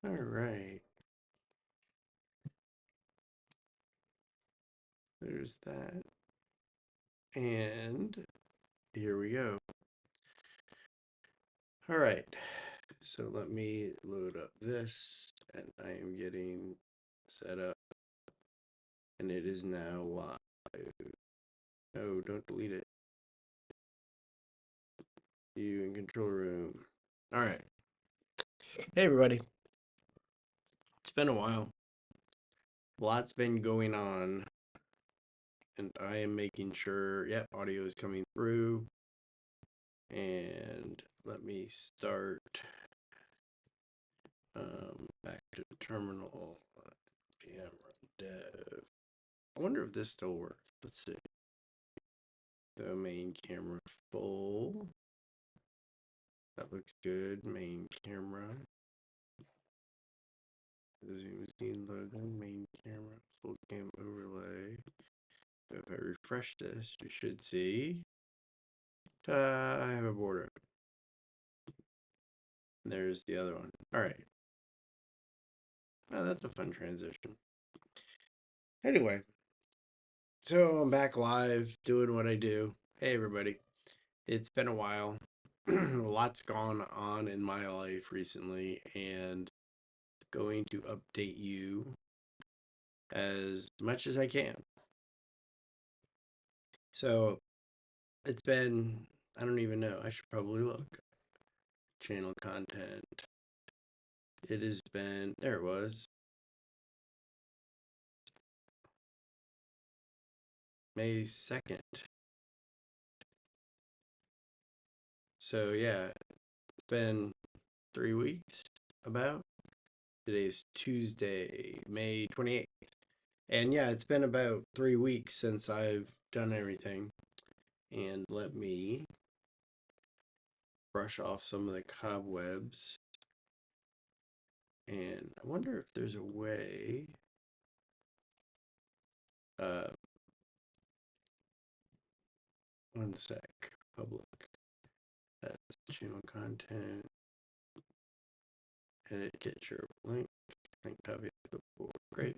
All right. There's that. And here we go. All right. So let me load up this, and I am getting set up, and it is now live. No, don't delete it. You in control room. All right. Hey, everybody. It's been a while. Lots been going on, and I am making sure, yep, audio is coming through. And let me start back to terminal PM run dev. I wonder if this still works. Let's see. The main camera full. That looks good. Main camera. Zoom scene logo. Main camera. Full cam overlay. So if I refresh this, you should see. I have a border. There's the other one. All right. Oh, that's a fun transition. Anyway, so I'm back live doing what I do. Hey, everybody. It's been a while. Lots gone on in my life recently, and going to update you as much as I can. So it's been, I don't even know, I should probably look. Channel content. It has been, there it was. May 2nd. So yeah, it's been 3 weeks about. Today's Tuesday, May 28th. And yeah, it's been about 3 weeks since I've done everything. And let me brush off some of the cobwebs. And I wonder if there's a way. Uh, One sec. Public. That's channel content. Edit, get your link. Link copy before. Great.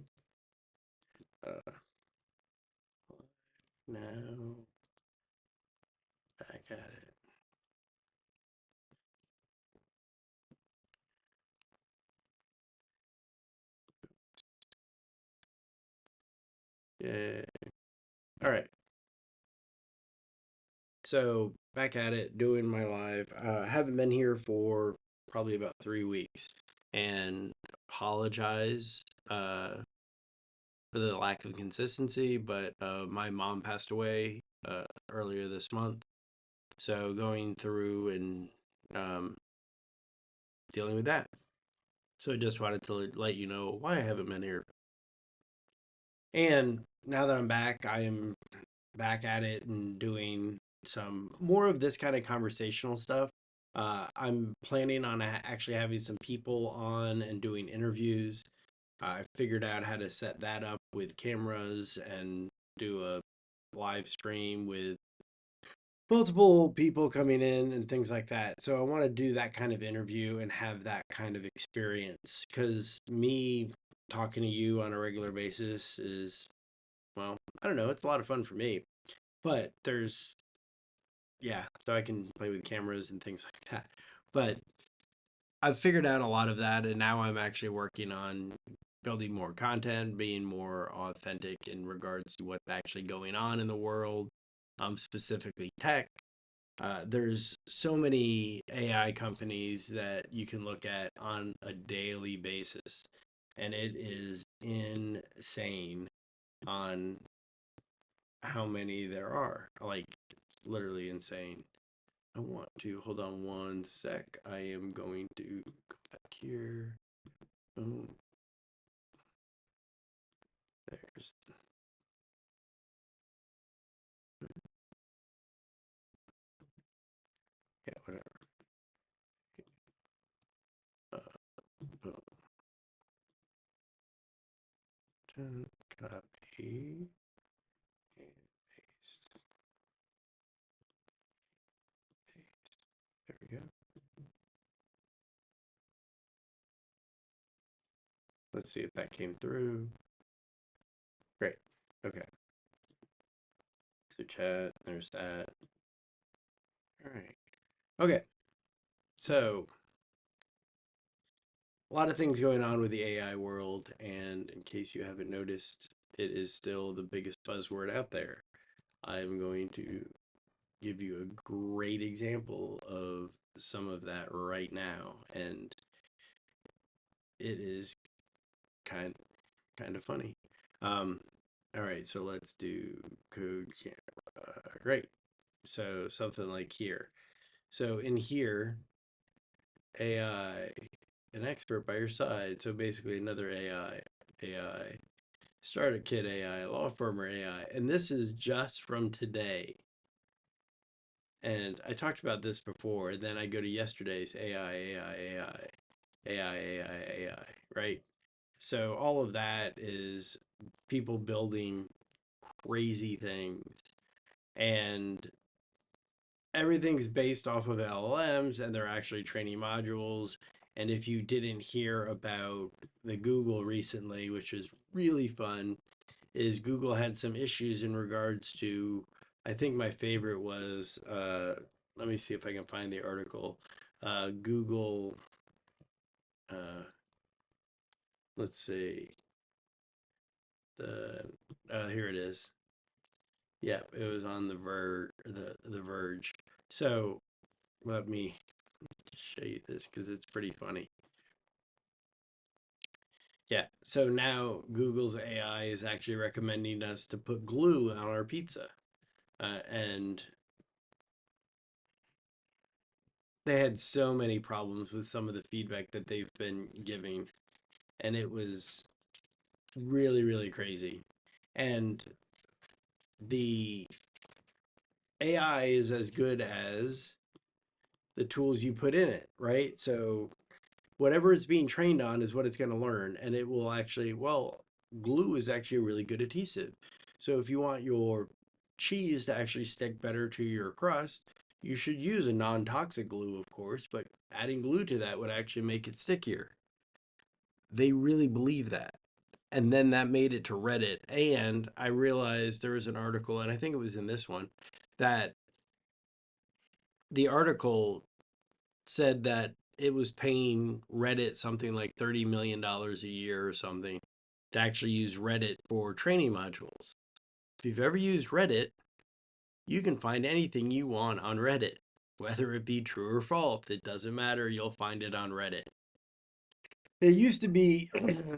Now back at it. Yay. All right. So back at it, doing my live. Haven't been here for probably about 3 weeks, and apologize for the lack of consistency. But my mom passed away earlier this month, so going through and um, dealing with that. So just wanted to let you know why I haven't been here. And now that I'm back, I am back at it and doing some more of this kind of conversational stuff. I'm planning on actually having some people on and doing interviews. I figured out how to set that up with cameras and do a live stream with multiple people coming in and things like that. So I want to do that kind of interview and have that kind of experience, because me talking to you on a regular basis is, well, I don't know, it's a lot of fun for me. But there's, yeah, so I can play with cameras and things like that. But I've figured out a lot of that, and now I'm actually working on building more content, being more authentic in regards to what's actually going on in the world, specifically tech. There's so many AI companies that you can look at on a daily basis, and it is insane on how many there are. Like, it's literally insane. I want to hold on one sec. I am going to go back here. Oh, there's, yeah, whatever. Boom. Copy and paste. Paste. There we go. Let's see if that came through. Great. Okay. So chat, there's that. All right. Okay. So a lot of things going on with the AI world, and in case you haven't noticed, it is still the biggest buzzword out there. I'm going to give you a great example of some of that right now, and it is kind of funny. Um, all right, so let's do code camera. Great. So something like here. So in here, AI, an expert by your side. So basically another AI, starter kit AI, law firmer AI. And this is just from today. And I talked about this before. And then I go to yesterday's AI, right? So all of that is people building crazy things. And everything's based off of LLMs, and they're actually training modules. And if you didn't hear about the Google recently, which is really fun, is Google had some issues in regards to, I think my favorite was, let me see if I can find the article. Google, uh, let's see, the, here it is. Yeah, it was on the Verge. So let me show you this because it's pretty funny. Yeah, so now Google's AI is actually recommending us to put glue on our pizza. And they had so many problems with some of the feedback that they've been giving, and it was really, really crazy. And the AI is as good as the tools you put in it, right? So whatever it's being trained on is what it's going to learn, and it will actually, well, glue is actually a really good adhesive. So if you want your cheese to actually stick better to your crust, you should use a non-toxic glue, of course, but adding glue to that would actually make it stickier. They really believe that. And then that made it to Reddit. And I realized there was an article, and I think it was in this one, that the article said that it was paying Reddit something like $30 million a year or something to actually use Reddit for training modules. If you've ever used Reddit, you can find anything you want on Reddit, whether it be true or false. It doesn't matter. You'll find it on Reddit. It used to be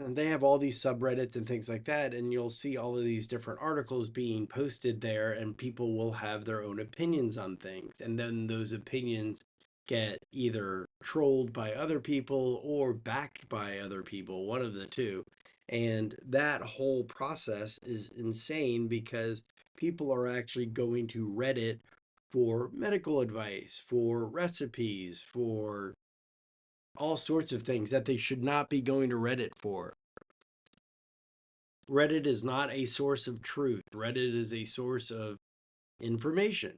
they have all these subreddits and things like that, and you'll see all of these different articles being posted there, and people will have their own opinions on things. And then those opinions get either trolled by other people or backed by other people, one of the two. And that whole process is insane because people are actually going to Reddit for medical advice, for recipes, for all sorts of things that they should not be going to Reddit for. Reddit is not a source of truth. Reddit is a source of information.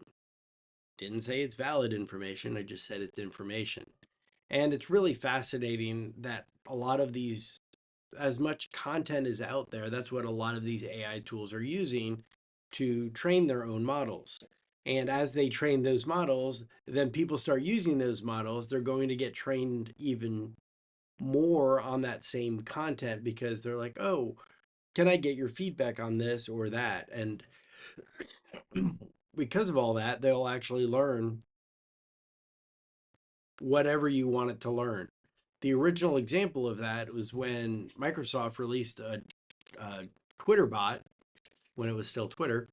Didn't say it's valid information, I just said it's information. And it's really fascinating that a lot of these, as much content is out there, that's what a lot of these AI tools are using to train their own models. And as they train those models, then people start using those models, they're going to get trained even more on that same content because they're like, oh, can I get your feedback on this or that? And because of all that, they'll actually learn whatever you want it to learn. The original example of that was when Microsoft released a Twitter bot when it was still Twitter.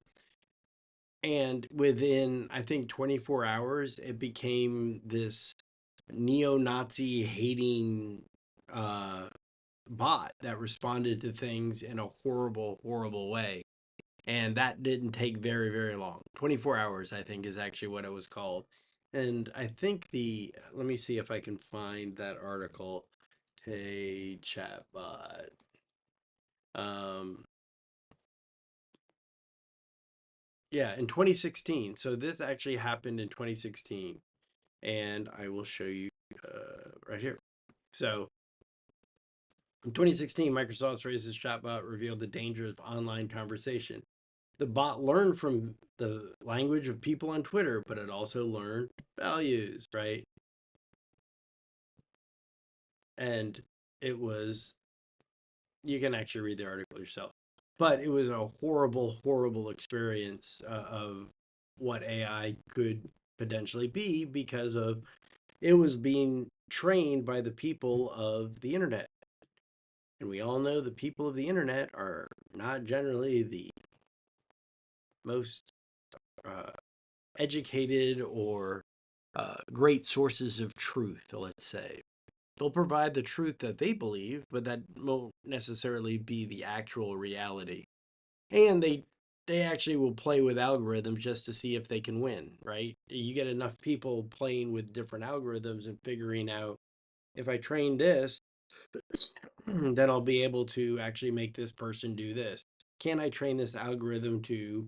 And within, I think, 24 hours, it became this neo-Nazi hating uh, bot that responded to things in a horrible, horrible way. And that didn't take very, very long. 24 hours, I think, is actually what it was called. And I think let me see if I can find that article. Hey, chatbot. Um, yeah, in 2016. So this actually happened in 2016. And I will show you right here. So In 2016, Microsoft's racist chatbot revealed the dangers of online conversation. The bot learned from the language of people on Twitter, but it also learned values, right? And it was, you can actually read the article yourself, but it was a horrible, horrible experience of what AI could potentially be because of it was being trained by the people of the internet. And we all know the people of the internet are not generally the most uh, educated or great sources of truth, let's say. They'll provide the truth that they believe, but that won't necessarily be the actual reality. And they actually will play with algorithms just to see if they can win, right? You get enough people playing with different algorithms and figuring out if I train this, then I'll be able to actually make this person do this. Can I train this algorithm to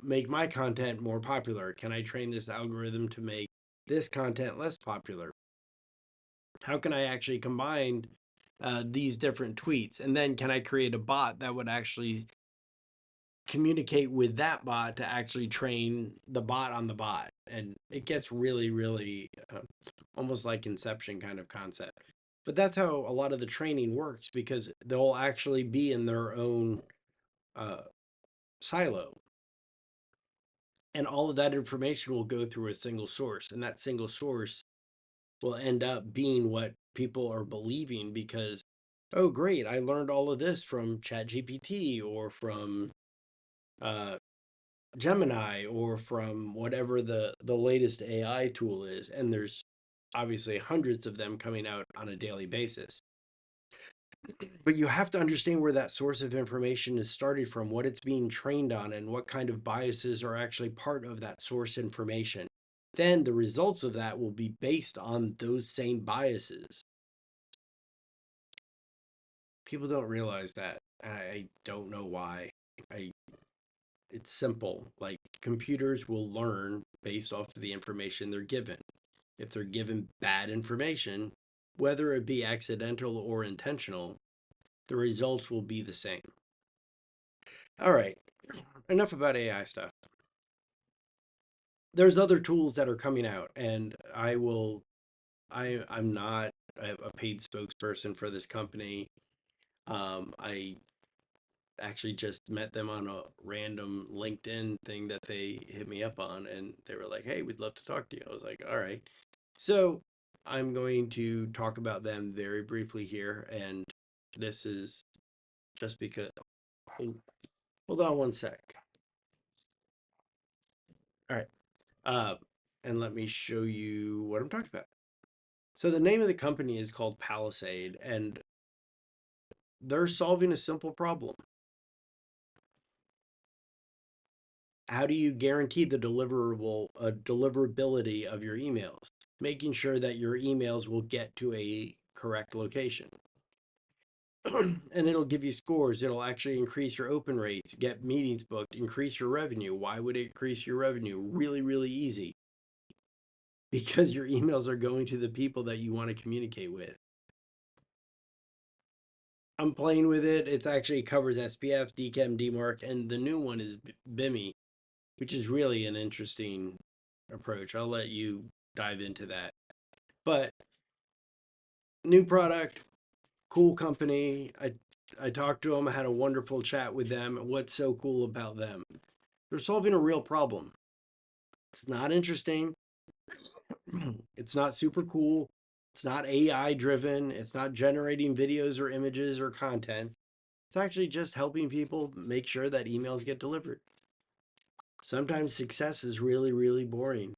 make my content more popular? Can I train this algorithm to make this content less popular? How can I actually combine these different tweets? And then can I create a bot that would actually communicate with that bot to actually train the bot on the bot? And it gets really, really almost like Inception kind of concept. But that's how a lot of the training works because they'll actually be in their own uh, silo. And all of that information will go through a single source. And that single source will end up being what people are believing because, oh, great, I learned all of this from ChatGPT or from uh, Gemini or from whatever the latest AI tool is. And there's obviously hundreds of them coming out on a daily basis. But you have to understand where that source of information is started from, what it's being trained on, and what kind of biases are actually part of that source information. Then the results of that will be based on those same biases. People don't realize that. I don't know why. I It's simple. Like computers will learn based off of the information they're given. If they're given bad information, whether it be accidental or intentional, the results will be the same. All right, enough about AI stuff. There's other tools that are coming out, and I'm not a paid spokesperson for this company. I actually just met them on a random LinkedIn thing that they hit me up on, and they were like, "Hey, we'd love to talk to you." I was like, "All right." So I'm going to talk about them very briefly here, and this is just because. Hold on one sec. All right. Uh, and let me show you what I'm talking about. So the name of the company is called Palisade, and they're solving a simple problem. How do you guarantee the deliverability of your emails? Making sure that your emails will get to a correct location. And it'll give you scores. It'll actually increase your open rates, get meetings booked, increase your revenue. Why would it increase your revenue? Really, really easy. Because your emails are going to the people that you want to communicate with. I'm playing with it. It actually covers SPF, DKIM, DMARC, and the new one is BIMI, which is really an interesting approach. I'll let you dive into that. But new product, cool company. I talked to them. I had a wonderful chat with them. What's so cool about them? They're solving a real problem. It's not interesting. It's not super cool. It's not AI driven. It's not generating videos or images or content. It's actually just helping people make sure that emails get delivered. Sometimes success is really, really boring.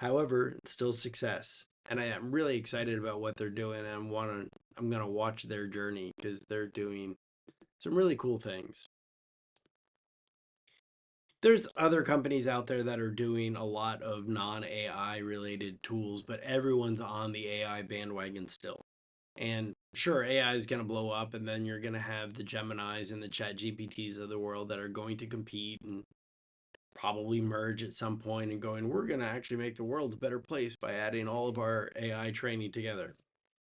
However, it's still success. And I am really excited about what they're doing. And I'm gonna watch their journey because they're doing some really cool things. There's other companies out there that are doing a lot of non-AI related tools, but everyone's on the AI bandwagon still. And sure, AI is going to blow up, and then you're going to have the Geminis and the Chat GPTs of the world that are going to compete and probably merge at some point and going, we're going to actually make the world a better place by adding all of our AI training together.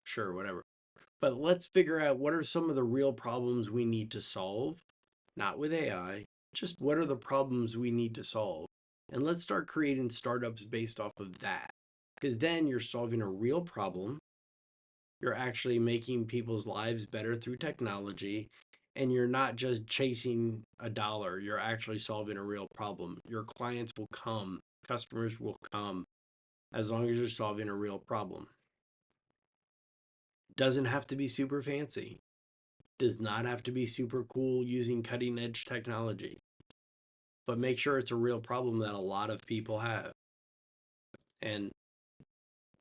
Sure, whatever. But let's figure out what are some of the real problems we need to solve, not with AI, just what are the problems we need to solve. And let's start creating startups based off of that. Because then you're solving a real problem. You're actually making people's lives better through technology. And you're not just chasing a dollar. You're actually solving a real problem. Your clients will come, customers will come as long as you're solving a real problem. Doesn't have to be super fancy, does not have to be super cool using cutting edge technology, but make sure it's a real problem that a lot of people have. And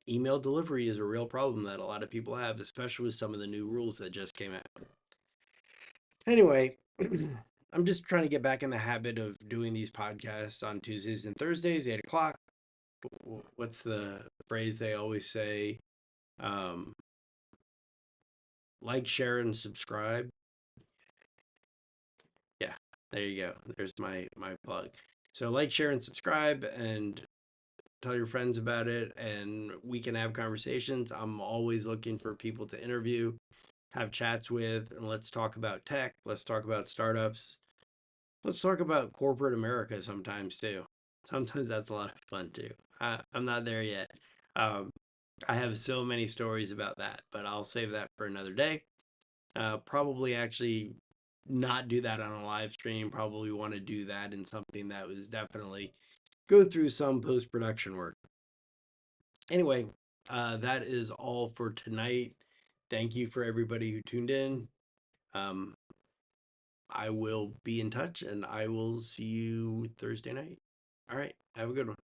email delivery is a real problem that a lot of people have, especially with some of the new rules that just came out. Anyway, I'm just trying to get back in the habit of doing these podcasts on Tuesdays and Thursdays, 8 o'clock. What's the phrase they always say? Um, like, share, and subscribe. Yeah, there you go. There's my plug. So like, share, and subscribe, and tell your friends about it, and we can have conversations. I'm always looking for people to interview, have chats with, and let's talk about tech. Let's talk about startups. Let's talk about corporate America sometimes too. Sometimes that's a lot of fun too. I'm not there yet. Um, I have so many stories about that, but I'll save that for another day. Probably actually not do that on a live stream. Probably want to do that in something that was definitely go through some post production work. Anyway, that is all for tonight. Thank you for everybody who tuned in. Um, I will be in touch and I will see you Thursday night. All right. Have a good one.